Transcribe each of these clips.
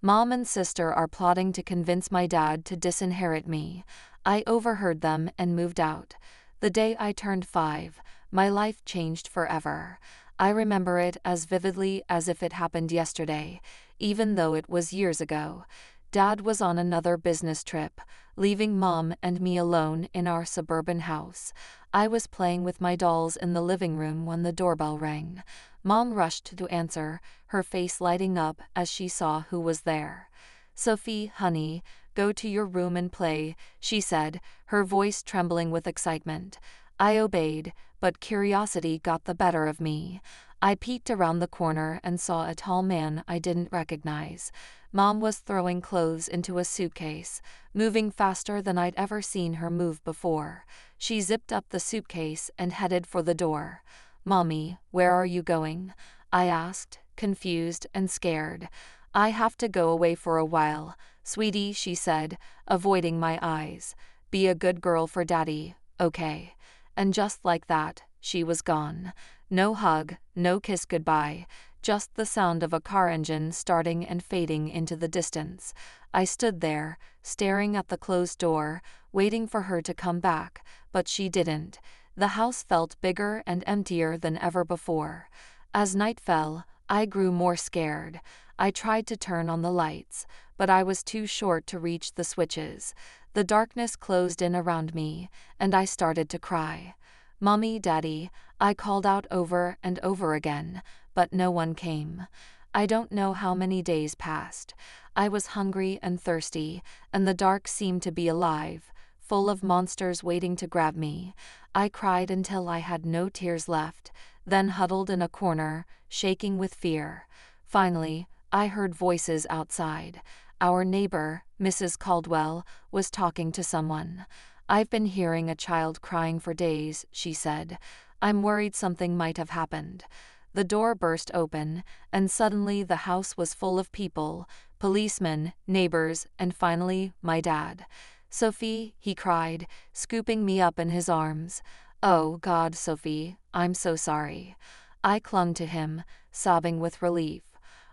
Mom and sister are plotting to convince my dad to disinherit me. I overheard them and moved out. The day I turned 5, my life changed forever. I remember it as vividly as if it happened yesterday, even though it was years ago. Dad was on another business trip, leaving Mom and me alone in our suburban house. I was playing with my dolls in the living room when the doorbell rang. Mom rushed to answer, her face lighting up as she saw who was there. "Sophie, honey, go to your room and play," she said, her voice trembling with excitement. I obeyed, but curiosity got the better of me. I peeked around the corner and saw a tall man I didn't recognize. Mom was throwing clothes into a suitcase, moving faster than I'd ever seen her move before. She zipped up the suitcase and headed for the door. "Mommy, where are you going?" I asked, confused and scared. "I have to go away for a while, sweetie," she said, avoiding my eyes. "Be a good girl for Daddy, okay?" And just like that, she was gone. No hug, no kiss goodbye, just the sound of a car engine starting and fading into the distance. I stood there, staring at the closed door, waiting for her to come back, but she didn't. The house felt bigger and emptier than ever before. As night fell, I grew more scared. I tried to turn on the lights, but I was too short to reach the switches. The darkness closed in around me, and I started to cry. "Mommy, Daddy," I called out over and over again, but no one came. I don't know how many days passed. I was hungry and thirsty, and the dark seemed to be alive, full of monsters waiting to grab me. I cried until I had no tears left, then huddled in a corner, shaking with fear. Finally, I heard voices outside. Our neighbor, Mrs. Caldwell, was talking to someone. "I've been hearing a child crying for days," she said. "I'm worried something might have happened." The door burst open, and suddenly the house was full of people, policemen, neighbors, and finally, my dad. "Sophie," he cried, scooping me up in his arms. "Oh God, Sophie, I'm so sorry." I clung to him, sobbing with relief.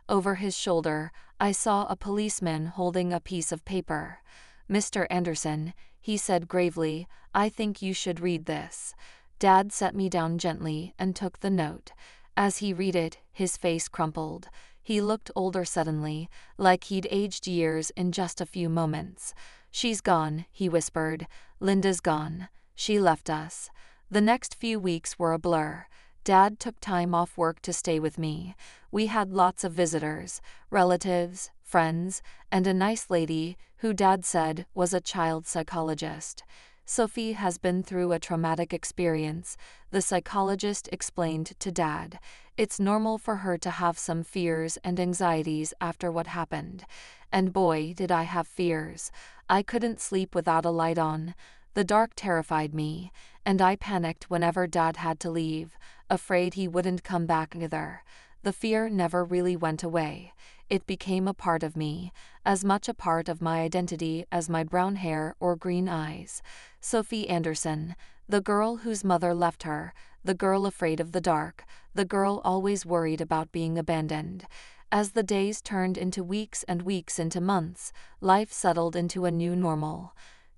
Over his shoulder, I saw a policeman holding a piece of paper. "Mr. Anderson," he said gravely, "I think you should read this." Dad set me down gently and took the note. As he read it, his face crumpled. He looked older suddenly, like he'd aged years in just a few moments. "She's gone," he whispered. "Linda's gone. She left us." The next few weeks were a blur. Dad took time off work to stay with me. We had lots of visitors, relatives, friends, and a nice lady who Dad said was a child psychologist. "Sophie has been through a traumatic experience," the psychologist explained to Dad. "It's normal for her to have some fears and anxieties after what happened." And boy, did I have fears. I couldn't sleep without a light on. The dark terrified me, and I panicked whenever Dad had to leave, afraid he wouldn't come back either. The fear never really went away. It became a part of me, as much a part of my identity as my brown hair or green eyes. Sophie Anderson, the girl whose mother left her, the girl afraid of the dark, the girl always worried about being abandoned. As the days turned into weeks and weeks into months, life settled into a new normal.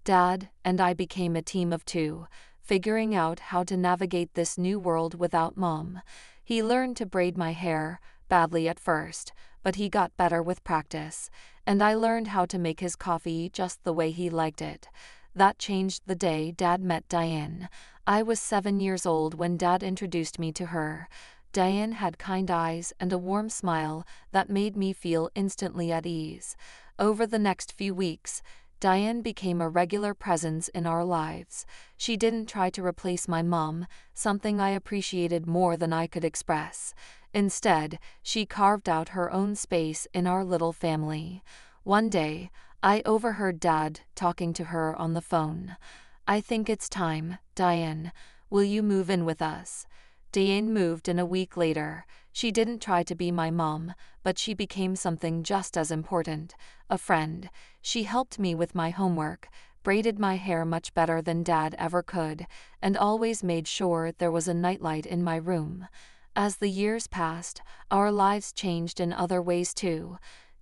Dad and I became a team of two, figuring out how to navigate this new world without Mom. He learned to braid my hair, badly at first, but he got better with practice, and I learned how to make his coffee just the way he liked it. That changed the day Dad met Diane. I was 7 years old when Dad introduced me to her. Diane had kind eyes and a warm smile that made me feel instantly at ease. Over the next few weeks, Diane became a regular presence in our lives. She didn't try to replace my mom, something I appreciated more than I could express. Instead, she carved out her own space in our little family. One day, I overheard Dad talking to her on the phone. "I think it's time, Diane. Will you move in with us?" Diane moved in a week later. She didn't try to be my mom, but she became something just as important, a friend. She helped me with my homework, braided my hair much better than Dad ever could, and always made sure there was a nightlight in my room. As the years passed, our lives changed in other ways too.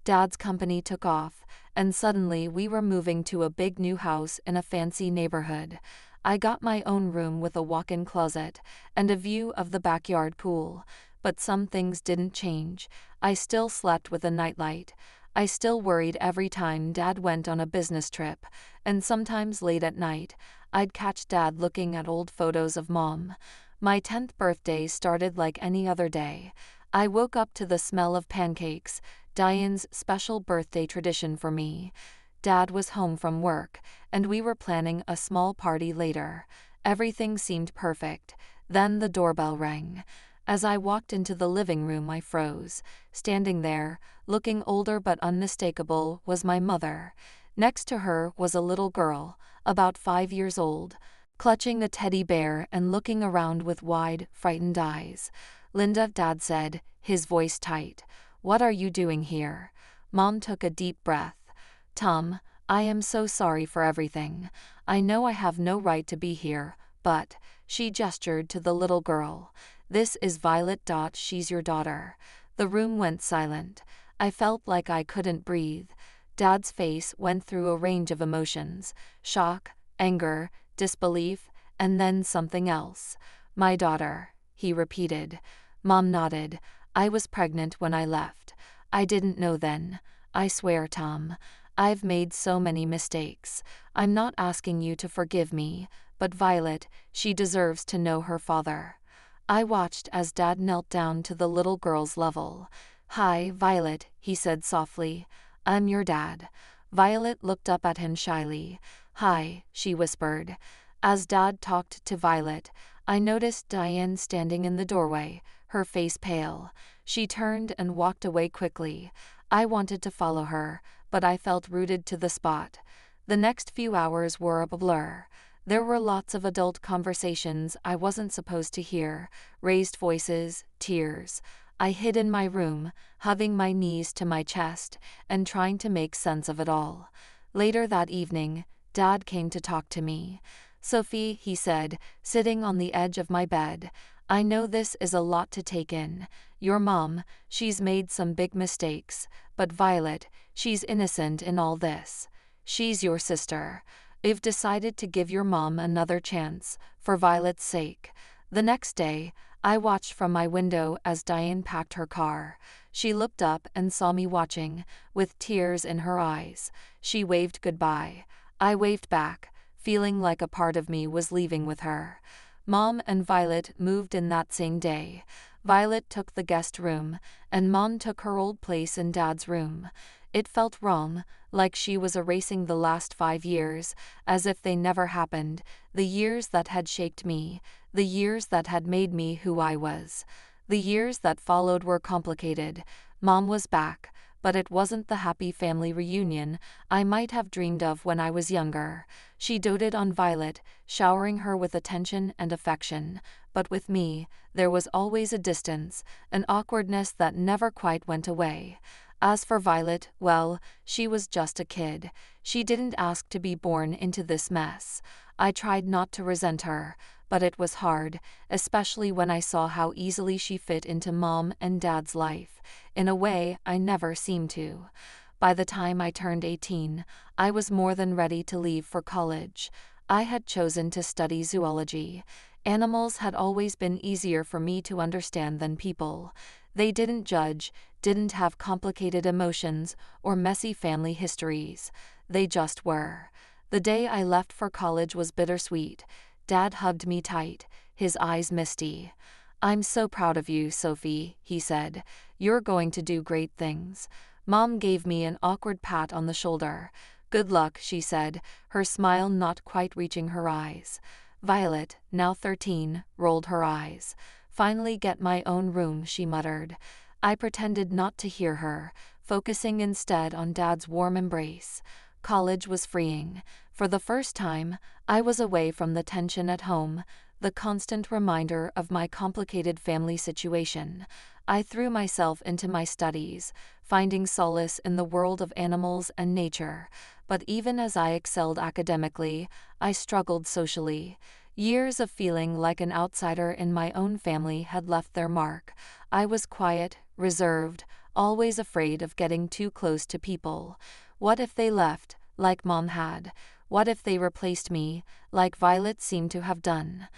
Dad's company took off, and suddenly we were moving to a big new house in a fancy neighborhood. I got my own room with a walk-in closet and a view of the backyard pool, but some things didn't change. I still slept with a nightlight. I still worried every time Dad went on a business trip, and sometimes late at night, I'd catch Dad looking at old photos of Mom. My 10th birthday started like any other day. I woke up to the smell of pancakes, Diane's special birthday tradition for me. Dad was home from work, and we were planning a small party later. Everything seemed perfect. Then the doorbell rang. As I walked into the living room, I froze. Standing there, looking older but unmistakable, was my mother. Next to her was a little girl, about 5 years old, clutching a teddy bear and looking around with wide, frightened eyes. "Linda," Dad said, his voice tight. "What are you doing here?" Mom took a deep breath. "Tom, I am so sorry for everything. I know I have no right to be here, but," she gestured to the little girl, "this is Violet. She's your daughter." The room went silent. I felt like I couldn't breathe. Dad's face went through a range of emotions: shock, anger, disbelief, and then something else. "My daughter," he repeated. Mom nodded. "I was pregnant when I left. I didn't know then. I swear, Tom, I've made so many mistakes. I'm not asking you to forgive me, but Violet, she deserves to know her father." I watched as Dad knelt down to the little girl's level. "Hi, Violet," he said softly. "I'm your dad." Violet looked up at him shyly. "Hi," she whispered. As Dad talked to Violet, I noticed Diane standing in the doorway, her face pale. She turned and walked away quickly. I wanted to follow her, but I felt rooted to the spot. The next few hours were a blur. There were lots of adult conversations I wasn't supposed to hear, raised voices, tears. I hid in my room, hugging my knees to my chest, and trying to make sense of it all. Later that evening, Dad came to talk to me. "Sophie," he said, sitting on the edge of my bed, "I know this is a lot to take in. Your mom, she's made some big mistakes, but Violet, she's innocent in all this. She's your sister. I've decided to give your mom another chance, for Violet's sake." The next day, I watched from my window as Diane packed her car. She looked up and saw me watching, with tears in her eyes. She waved goodbye. I waved back, feeling like a part of me was leaving with her. Mom and Violet moved in that same day. Violet took the guest room, and Mom took her old place in Dad's room. It felt wrong, like she was erasing the last 5 years, as if they never happened, the years that had shaped me, the years that had made me who I was. The years that followed were complicated. Mom was back, but it wasn't the happy family reunion I might have dreamed of when I was younger. She doted on Violet, showering her with attention and affection, but with me, there was always a distance, an awkwardness that never quite went away. As for Violet, well, she was just a kid. She didn't ask to be born into this mess. I tried not to resent her, but it was hard, especially when I saw how easily she fit into Mom and Dad's life, in a way I never seemed to. By the time I turned 18, I was more than ready to leave for college. I had chosen to study zoology. Animals had always been easier for me to understand than people. They didn't judge, didn't have complicated emotions or messy family histories. They just were. The day I left for college was bittersweet. Dad hugged me tight, his eyes misty. "I'm so proud of you, Sophie," he said. "You're going to do great things." Mom gave me an awkward pat on the shoulder. "Good luck," she said, her smile not quite reaching her eyes. Violet, now 13, rolled her eyes. "Finally get my own room," she muttered. I pretended not to hear her, focusing instead on Dad's warm embrace. College was freeing. For the first time, I was away from the tension at home, the constant reminder of my complicated family situation. I threw myself into my studies, finding solace in the world of animals and nature. But even as I excelled academically, I struggled socially. Years of feeling like an outsider in my own family had left their mark. I was quiet, reserved, always afraid of getting too close to people. What if they left, like Mom had? What if they replaced me, like Violet seemed to have done?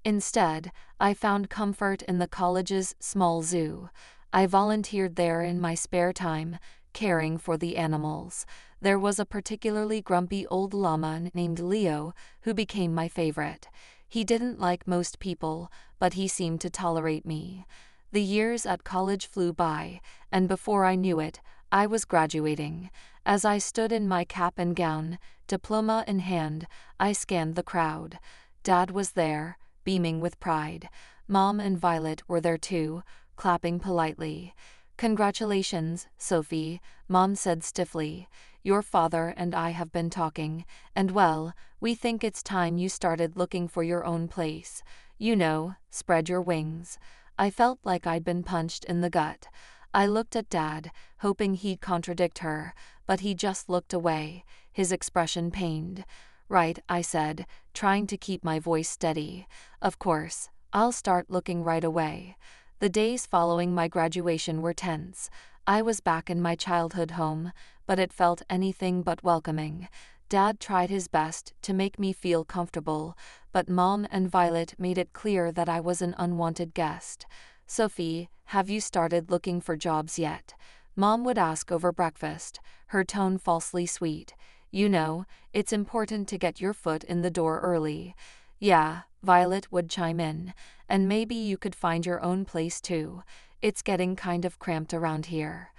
Instead, I found comfort in the college's small zoo. I volunteered there in my spare time, caring for the animals. There was a particularly grumpy old llama named Leo who became my favorite. He didn't like most people, but he seemed to tolerate me. The years at college flew by, and before I knew it, I was graduating. As I stood in my cap and gown, diploma in hand, I scanned the crowd. Dad was there, beaming with pride. Mom and Violet were there too, clapping politely. "Congratulations, Sophie," Mom said stiffly. "Your father and I have been talking, and well, we think it's time you started looking for your own place. You know, spread your wings." I felt like I'd been punched in the gut. I looked at Dad, hoping he'd contradict her, but he just looked away, his expression pained. "Right," I said, trying to keep my voice steady. "Of course, I'll start looking right away." The days following my graduation were tense. I was back in my childhood home, but it felt anything but welcoming. Dad tried his best to make me feel comfortable, but Mom and Violet made it clear that I was an unwanted guest. "Sophie, have you started looking for jobs yet?" Mom would ask over breakfast, her tone falsely sweet. "You know, it's important to get your foot in the door early." "Yeah," Violet would chime in, "and maybe you could find your own place too. It's getting kind of cramped around here."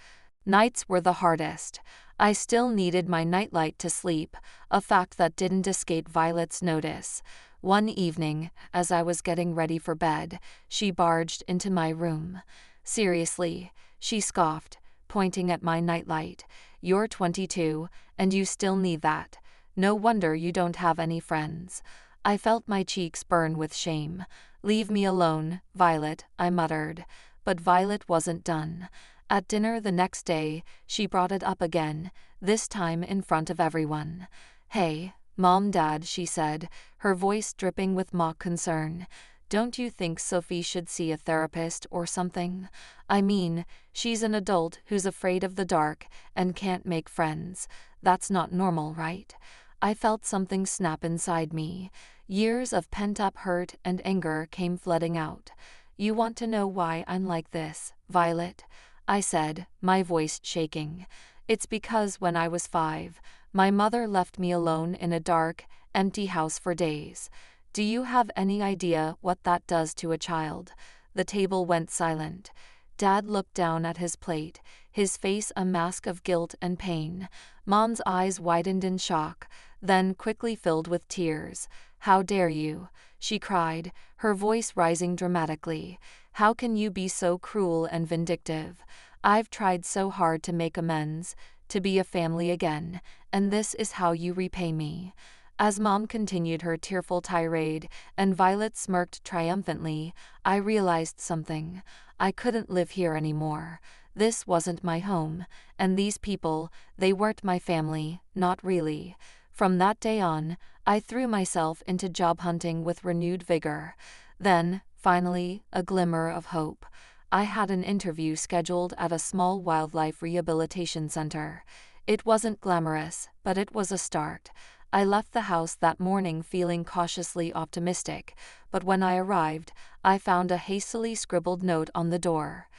Nights were the hardest. I still needed my nightlight to sleep, a fact that didn't escape Violet's notice. One evening, as I was getting ready for bed, she barged into my room. "Seriously," she scoffed, pointing at my nightlight. "You're 22, and you still need that. No wonder you don't have any friends." I felt my cheeks burn with shame. "Leave me alone, Violet," I muttered. But Violet wasn't done. At dinner the next day, she brought it up again, this time in front of everyone. "Hey, Mom, Dad," she said, her voice dripping with mock concern. "Don't you think Sophie should see a therapist or something? I mean, she's an adult who's afraid of the dark and can't make friends. That's not normal, right?" I felt something snap inside me. Years of pent-up hurt and anger came flooding out. "You want to know why I'm like this, Violet?" I said, my voice shaking. "It's because when I was 5, my mother left me alone in a dark, empty house for days. Do you have any idea what that does to a child?" The table went silent. Dad looked down at his plate, his face a mask of guilt and pain. Mom's eyes widened in shock, then quickly filled with tears. "How dare you?" she cried, her voice rising dramatically. "How can you be so cruel and vindictive? I've tried so hard to make amends, to be a family again, and this is how you repay me." As Mom continued her tearful tirade and Violet smirked triumphantly, I realized something. I couldn't live here anymore. This wasn't my home, and these people, they weren't my family, not really. From that day on, I threw myself into job hunting with renewed vigor. Then, finally, a glimmer of hope. I had an interview scheduled at a small wildlife rehabilitation center. It wasn't glamorous, but it was a start. I left the house that morning feeling cautiously optimistic, but when I arrived, I found a hastily scribbled note on the door.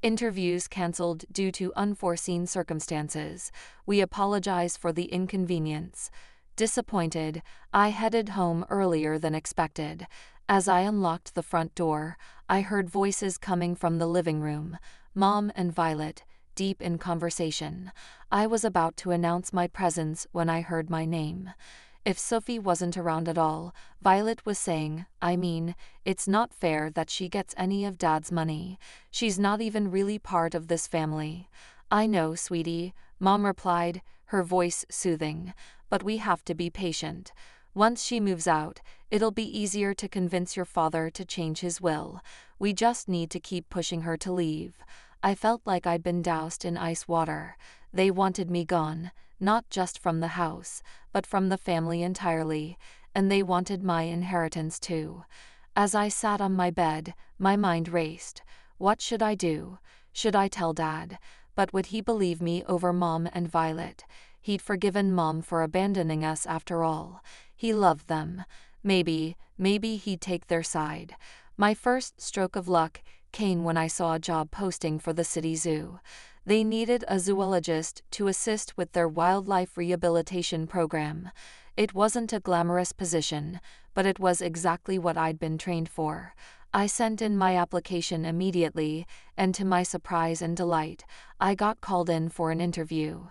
"Interviews cancelled due to unforeseen circumstances. We apologize for the inconvenience." Disappointed, I headed home earlier than expected. As I unlocked the front door, I heard voices coming from the living room, Mom and Violet, deep in conversation. I was about to announce my presence when I heard my name. "If Sophie wasn't around at all," Violet was saying, "I mean, it's not fair that she gets any of Dad's money. She's not even really part of this family." "I know, sweetie," Mom replied, her voice soothing, "but we have to be patient. Once she moves out, it'll be easier to convince your father to change his will. We just need to keep pushing her to leave." I felt like I'd been doused in ice water. They wanted me gone, not just from the house, but from the family entirely, and they wanted my inheritance too. As I sat on my bed, my mind raced. What should I do? Should I tell Dad? But would he believe me over Mom and Violet? He'd forgiven Mom for abandoning us after all. He loved them. Maybe he'd take their side. My first stroke of luck came when I saw a job posting for the city zoo. They needed a zoologist to assist with their wildlife rehabilitation program. It wasn't a glamorous position, but it was exactly what I'd been trained for. I sent in my application immediately, and to my surprise and delight, I got called in for an interview.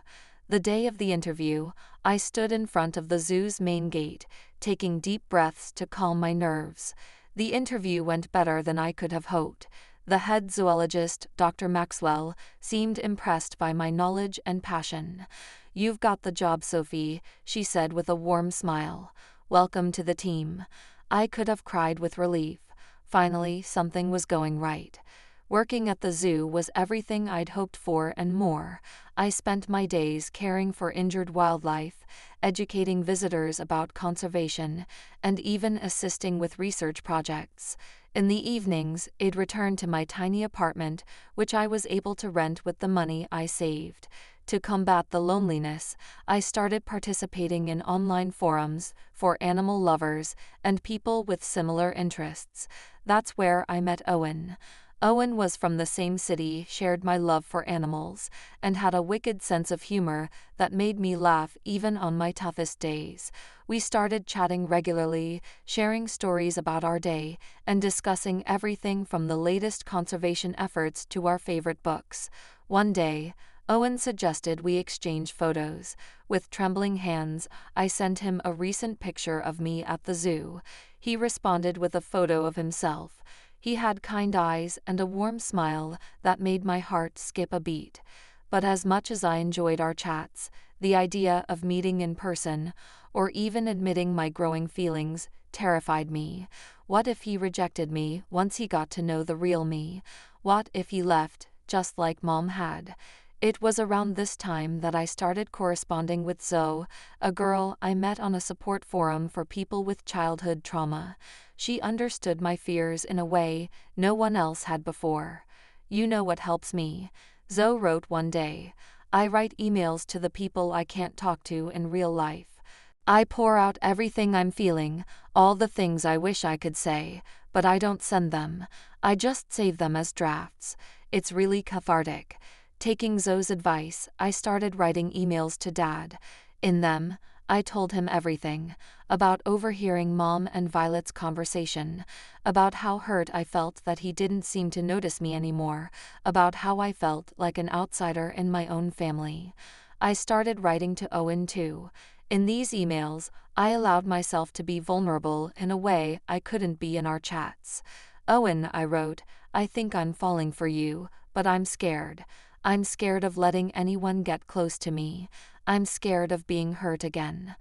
The day of the interview, I stood in front of the zoo's main gate, taking deep breaths to calm my nerves. The interview went better than I could have hoped. The head zoologist, Dr. Maxwell, seemed impressed by my knowledge and passion. "You've got the job, Sophie," she said with a warm smile. "Welcome to the team." I could have cried with relief. Finally, something was going right. Working at the zoo was everything I'd hoped for and more. I spent my days caring for injured wildlife, educating visitors about conservation, and even assisting with research projects. In the evenings, I'd return to my tiny apartment, which I was able to rent with the money I saved. To combat the loneliness, I started participating in online forums for animal lovers and people with similar interests. That's where I met Owen. Owen was from the same city, shared my love for animals, and had a wicked sense of humor that made me laugh even on my toughest days. We started chatting regularly, sharing stories about our day, and discussing everything from the latest conservation efforts to our favorite books. One day, Owen suggested we exchange photos. With trembling hands, I sent him a recent picture of me at the zoo. He responded with a photo of himself. He had kind eyes and a warm smile that made my heart skip a beat. But as much as I enjoyed our chats, the idea of meeting in person, or even admitting my growing feelings, terrified me. What if he rejected me once he got to know the real me? What if he left, just like Mom had? It was around this time that I started corresponding with Zoe, a girl I met on a support forum for people with childhood trauma. She understood my fears in a way no one else had before. "You know what helps me," Zoe wrote one day. "I write emails to the people I can't talk to in real life. I pour out everything I'm feeling, all the things I wish I could say, but I don't send them. I just save them as drafts. It's really cathartic." Taking Zoe's advice, I started writing emails to Dad. In them, I told him everything about overhearing Mom and Violet's conversation, about how hurt I felt that he didn't seem to notice me anymore, about how I felt like an outsider in my own family. I started writing to Owen too. In these emails, I allowed myself to be vulnerable in a way I couldn't be in our chats. "Owen," I wrote, "I think I'm falling for you, but I'm scared. I'm scared of letting anyone get close to me. I'm scared of being hurt again."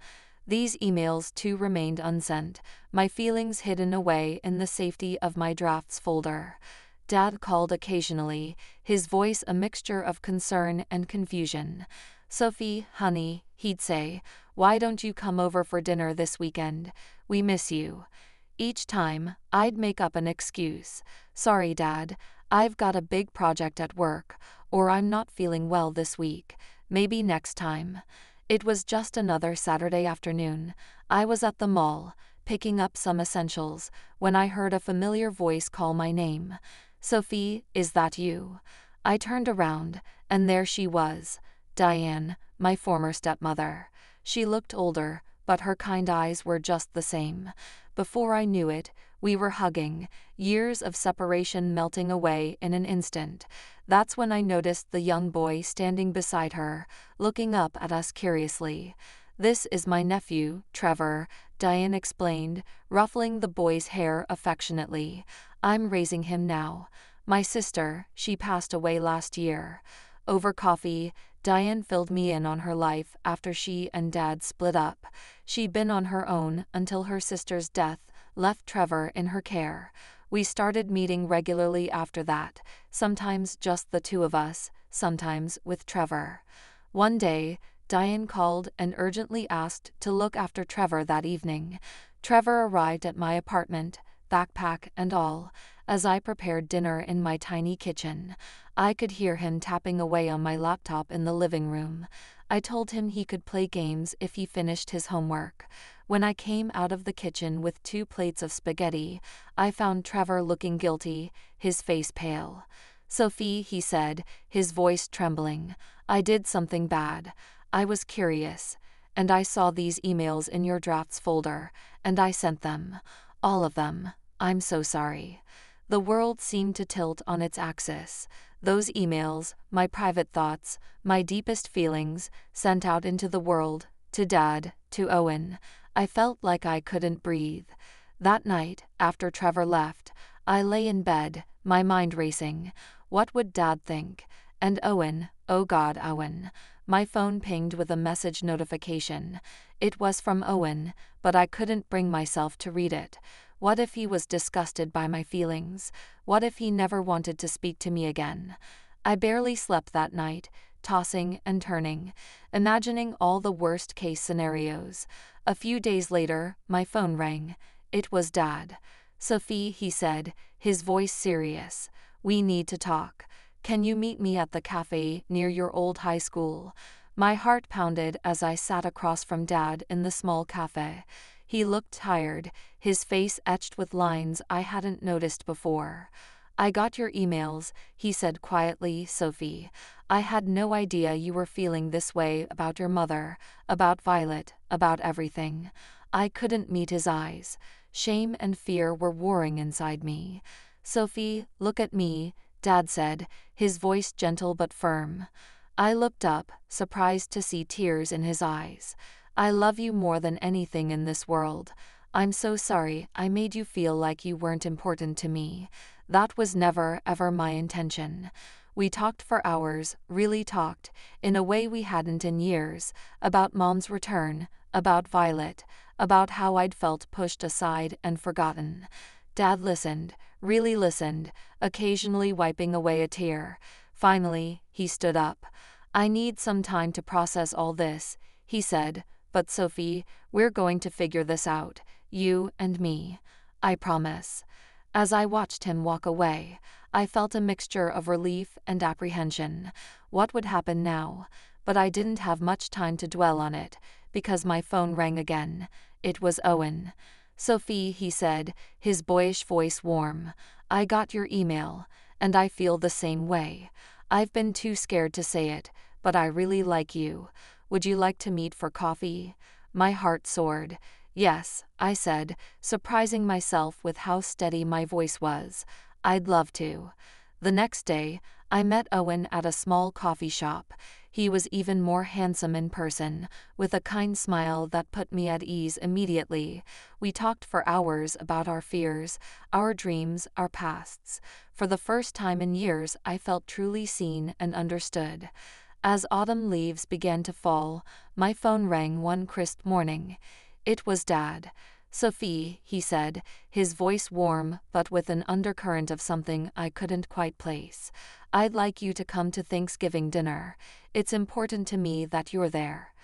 These emails too remained unsent, my feelings hidden away in the safety of my drafts folder. Dad called occasionally, his voice a mixture of concern and confusion. "Sophie, honey," he'd say, "why don't you come over for dinner this weekend? We miss you." Each time, I'd make up an excuse. "Sorry, Dad, I've got a big project at work," or "I'm not feeling well this week. Maybe next time." It was just another Saturday afternoon. I was at the mall, picking up some essentials, when I heard a familiar voice call my name. "Sophie, is that you?" I turned around, and there she was, Diane, my former stepmother. She looked older, but her kind eyes were just the same. Before I knew it, we were hugging, years of separation melting away in an instant. That's when I noticed the young boy standing beside her, looking up at us curiously. "This is my nephew, Trevor," Diane explained, ruffling the boy's hair affectionately. "I'm raising him now. My sister, she passed away last year." Over coffee, Diane filled me in on her life after she and Dad split up. She'd been on her own until her sister's death left Trevor in her care. We started meeting regularly after that, sometimes just the two of us, sometimes with Trevor. One day, Diane called and urgently asked to look after Trevor that evening. Trevor arrived at my apartment, backpack and all. As I prepared dinner in my tiny kitchen, I could hear him tapping away on my laptop in the living room. I told him he could play games if he finished his homework. When I came out of the kitchen with 2 plates of spaghetti, I found Trevor looking guilty, his face pale. "Sophie," he said, his voice trembling, "I did something bad. I was curious. And I saw these emails in your drafts folder, and I sent them. All of them. I'm so sorry." The world seemed to tilt on its axis. Those emails, my private thoughts, my deepest feelings, sent out into the world, to Dad, to Owen. I felt like I couldn't breathe. That night, after Trevor left, I lay in bed, my mind racing. What would Dad think? And Owen, oh God, Owen. My phone pinged with a message notification. It was from Owen, but I couldn't bring myself to read it. What if he was disgusted by my feelings? What if he never wanted to speak to me again? I barely slept that night, tossing and turning, imagining all the worst-case scenarios. A few days later, my phone rang. It was Dad. "Sophie," he said, his voice serious. "We need to talk. Can you meet me at the cafe near your old high school?" My heart pounded as I sat across from Dad in the small cafe. He looked tired, his face etched with lines I hadn't noticed before. "I got your emails," he said quietly, "Sophie. I had no idea you were feeling this way about your mother, about Violet, about everything." I couldn't meet his eyes. Shame and fear were warring inside me. "Sophie, look at me," Dad said, his voice gentle but firm. I looked up, surprised to see tears in his eyes. "I love you more than anything in this world. I'm so sorry I made you feel like you weren't important to me. That was never, ever my intention." We talked for hours, really talked, in a way we hadn't in years, about Mom's return, about Violet, about how I'd felt pushed aside and forgotten. Dad listened, really listened, occasionally wiping away a tear. Finally, he stood up. "I need some time to process all this," he said, "but Sophie, we're going to figure this out, you and me. I promise." As I watched him walk away, I felt a mixture of relief and apprehension. What would happen now? But I didn't have much time to dwell on it, because my phone rang again. It was Owen. "Sophie," he said, his boyish voice warm, "I got your email, and I feel the same way. I've been too scared to say it, but I really like you. Would you like to meet for coffee?" My heart soared. "Yes," I said, surprising myself with how steady my voice was. "I'd love to." The next day, I met Owen at a small coffee shop. He was even more handsome in person, with a kind smile that put me at ease immediately. We talked for hours about our fears, our dreams, our pasts. For the first time in years, I felt truly seen and understood. As autumn leaves began to fall, my phone rang one crisp morning. It was Dad. "Sophie," he said, his voice warm but with an undercurrent of something I couldn't quite place. "I'd like you to come to Thanksgiving dinner. It's important to me that you're there."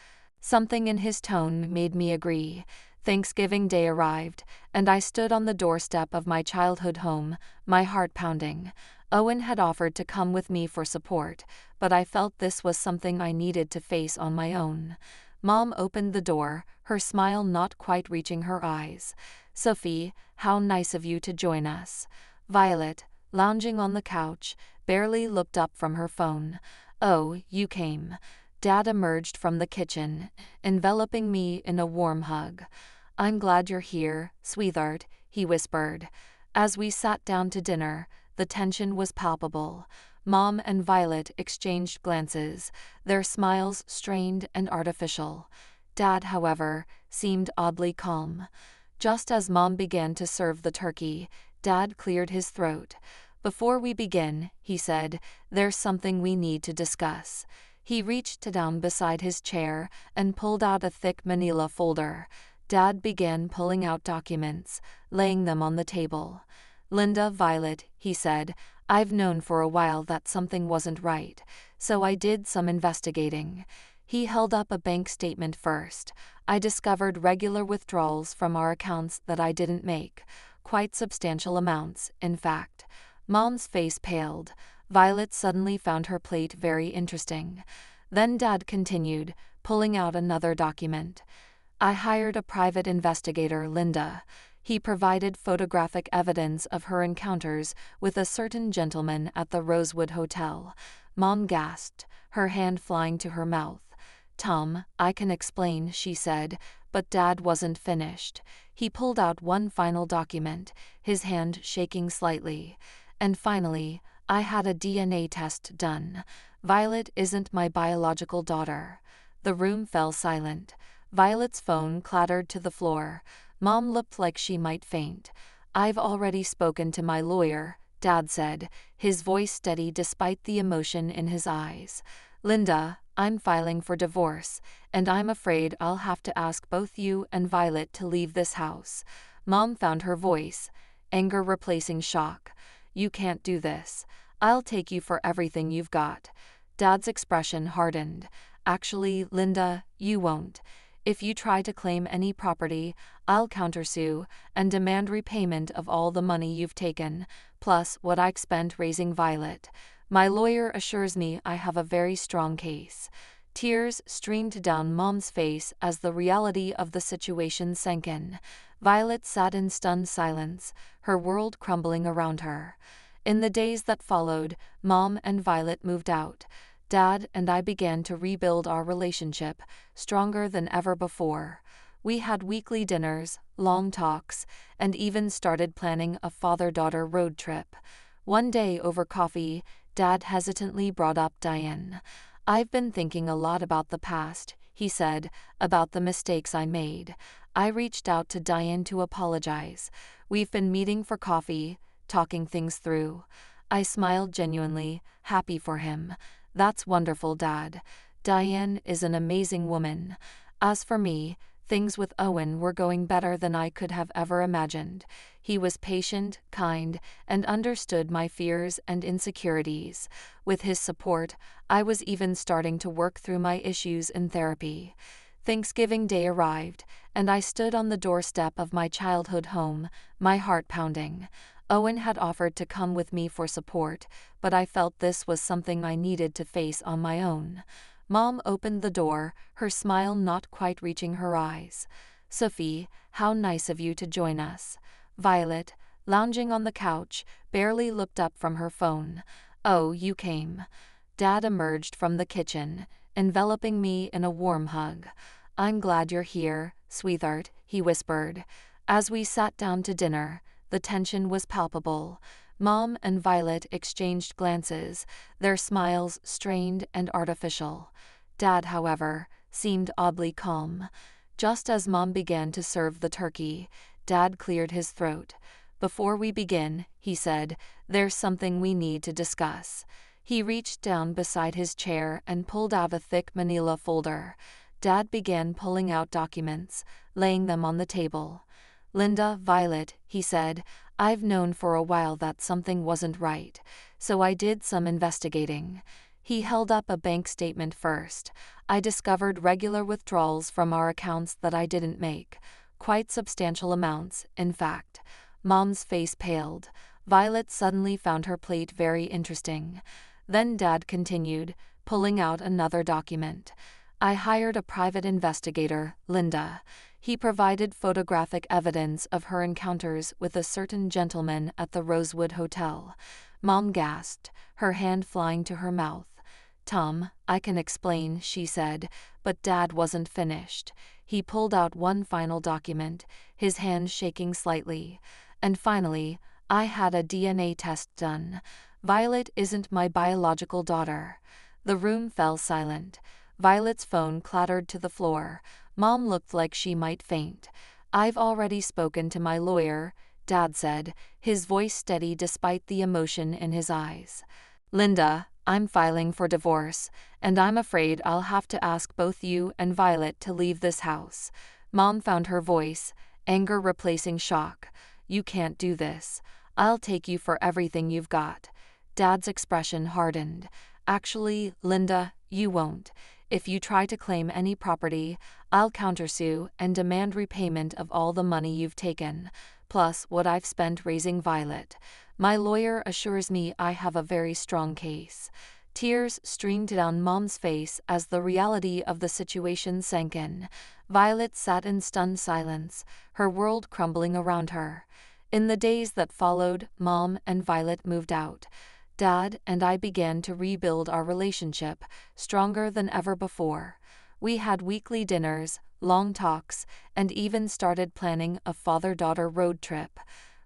Something in his tone made me agree. Thanksgiving Day arrived, and I stood on the doorstep of my childhood home, my heart pounding. Owen had offered to come with me for support, but I felt this was something I needed to face on my own. Mom opened the door, her smile not quite reaching her eyes. "Sophie, how nice of you to join us." Violet, lounging on the couch, barely looked up from her phone. "Oh, you came." Dad emerged from the kitchen, enveloping me in a warm hug. "I'm glad you're here, sweetheart," he whispered. As we sat down to dinner, the tension was palpable. Mom and Violet exchanged glances, their smiles strained and artificial. Dad, however, seemed oddly calm. Just as Mom began to serve the turkey, Dad cleared his throat. "Before we begin," he said, "there's something we need to discuss." He reached down beside his chair and pulled out a thick manila folder. Dad began pulling out documents, laying them on the table. "Linda, Violet," he said, "I've known for a while that something wasn't right, so I did some investigating." He held up a bank statement first. I discovered regular withdrawals from our accounts that I didn't make. quite substantial amounts, in fact. Mom's face paled. Violet suddenly found her plate very interesting. Then Dad continued, pulling out another document. I hired a private investigator, Linda. He provided photographic evidence of her encounters with a certain gentleman at the Rosewood Hotel. Mom gasped, her hand flying to her mouth. Tom, I can explain, she said, but Dad wasn't finished. He pulled out one final document, his hand shaking slightly. And finally, I had a DNA test done. Violet isn't my biological daughter. The room fell silent. Violet's phone clattered to the floor. Mom looked like she might faint. I've already spoken to my lawyer, Dad said, his voice steady despite the emotion in his eyes. Linda, I'm filing for divorce, and I'm afraid I'll have to ask both you and Violet to leave this house. Mom found her voice, anger replacing shock. You can't do this. I'll take you for everything you've got. Dad's expression hardened. Actually, Linda, you won't. If you try to claim any property, I'll countersue and demand repayment of all the money you've taken, plus what I spent raising Violet. My lawyer assures me I have a very strong case. Tears streamed down Mom's face as the reality of the situation sank in. Violet sat in stunned silence, her world crumbling around her. In the days that followed, Mom and Violet moved out. Dad and I began to rebuild our relationship, stronger than ever before. We had weekly dinners, long talks, and even started planning a father-daughter road trip. One day over coffee, Dad hesitantly brought up Diane. I've been thinking a lot about the past, he said, about the mistakes I made. I reached out to Diane to apologize. We've been meeting for coffee, talking things through. I smiled genuinely, happy for him. That's wonderful, Dad. Diane is an amazing woman. As for me, things with Owen were going better than I could have ever imagined. He was patient, kind, and understood my fears and insecurities. With his support, I was even starting to work through my issues in therapy. Thanksgiving Day arrived, and I stood on the doorstep of my childhood home, my heart pounding. Owen had offered to come with me for support, but I felt this was something I needed to face on my own. Mom opened the door, her smile not quite reaching her eyes. Sophie, how nice of you to join us. Violet, lounging on the couch, barely looked up from her phone. Oh, you came. Dad emerged from the kitchen, enveloping me in a warm hug. I'm glad you're here, sweetheart, he whispered. As we sat down to dinner, the tension was palpable. Mom and Violet exchanged glances, their smiles strained and artificial. Dad, however, seemed oddly calm. Just as Mom began to serve the turkey, Dad cleared his throat. Before we begin, he said, there's something we need to discuss. He reached down beside his chair and pulled out a thick manila folder. Dad began pulling out documents, laying them on the table. Linda, Violet, he said, I've known for a while that something wasn't right, so I did some investigating. He held up a bank statement first. I discovered regular withdrawals from our accounts that I didn't make. Quite substantial amounts, in fact. Mom's face paled. Violet suddenly found her plate very interesting. Then Dad continued, pulling out another document. I hired a private investigator, Linda. He provided photographic evidence of her encounters with a certain gentleman at the Rosewood Hotel. Mom gasped, her hand flying to her mouth. Tom, I can explain, she said, but Dad wasn't finished. He pulled out one final document, his hand shaking slightly. And finally, I had a DNA test done. Violet isn't my biological daughter. The room fell silent. Violet's phone clattered to the floor. Mom looked like she might faint. I've already spoken to my lawyer, Dad said, his voice steady despite the emotion in his eyes. Linda, I'm filing for divorce, and I'm afraid I'll have to ask both you and Violet to leave this house. Mom found her voice, anger replacing shock. You can't do this. I'll take you for everything you've got. Dad's expression hardened. Actually, Linda, you won't. If you try to claim any property, I'll countersue and demand repayment of all the money you've taken, plus what I've spent raising Violet. My lawyer assures me I have a very strong case. Tears streamed down Mom's face as the reality of the situation sank in. Violet sat in stunned silence, her world crumbling around her. In the days that followed, Mom and Violet moved out. Dad and I began to rebuild our relationship, stronger than ever before. We had weekly dinners, long talks, and even started planning a father-daughter road trip.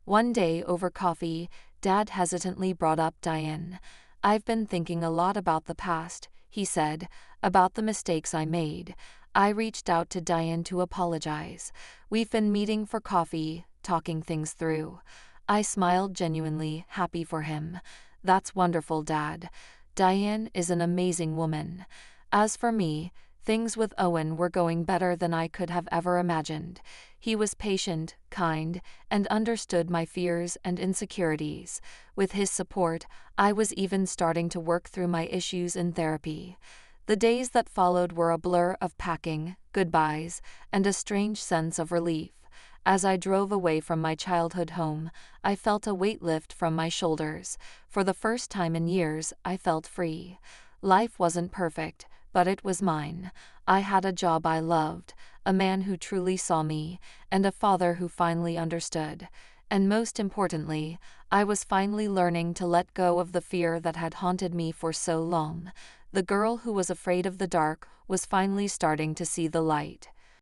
One day over coffee, Dad hesitantly brought up Diane. "I've been thinking a lot about the past," he said, "about the mistakes I made." I reached out to Diane to apologize. "We've been meeting for coffee, talking things through." I smiled, genuinely happy for him. "That's wonderful, Dad. Diane is an amazing woman." As for me, things with Owen were going better than I could have ever imagined. He was patient, kind, and understood my fears and insecurities. With his support, I was even starting to work through my issues in therapy. The days that followed were a blur of packing, goodbyes, and a strange sense of relief. As I drove away from my childhood home, I felt a weight lift from my shoulders. For the first time in years, I felt free. Life wasn't perfect, but it was mine. I had a job I loved, a man who truly saw me, and a father who finally understood. And most importantly, I was finally learning to let go of the fear that had haunted me for so long. The girl who was afraid of the dark was finally starting to see the light.